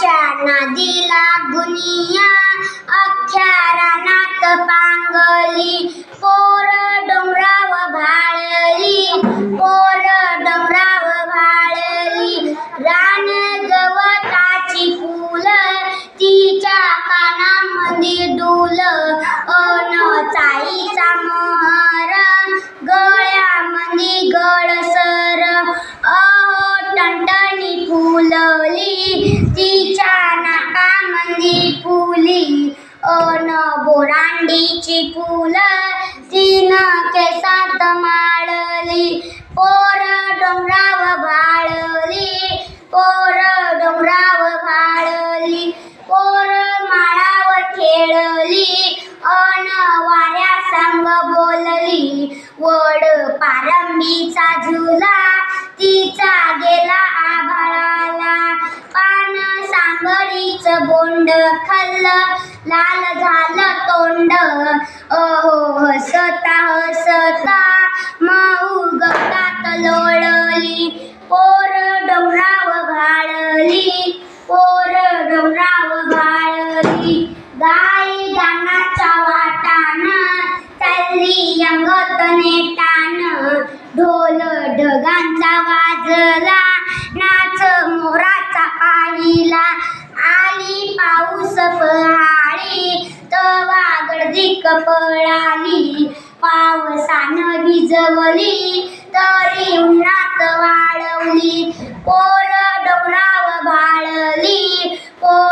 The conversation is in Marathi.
वाऱ्याच्या नादी लागुनिया अख्ख्या रानात पांगली पोर डोंगराव भाळली पोर डोंगराव भाळली रान गवताची फुल तिच्या कानामध्ये डुल अन चाईचा मोहर गळ्यामध्ये गळसर अहो टणटणी फुलली तिच्या नाकामध्ये फुली अन बोरांडीची फुल तिनं केसात माळली पोर डोंगराव भाळली पोर डोंगराव भाळली पोर माळावर खेळली अन वाऱ्या संग बोलली वड पारंबीचा झुला तिचा गेला आभाळाला पान सांबरीच बोंड खाल्लं लाल झालं तोंड अहो हसता हसता माऊ गवतात लोळली पोर डोंगराव भाळली पोर डोंगराव भाळली गाय गाण्याच्या वाटान चालली अंगत नेटान ढोल ढगांचा वाजला नाच मोराचा पाहिला आली पाऊस पहाडी तवा गर्दीक पळाली पावसानं भिजवली तरी उन्हात वाळवली पोर डोंगराव भाळली पोर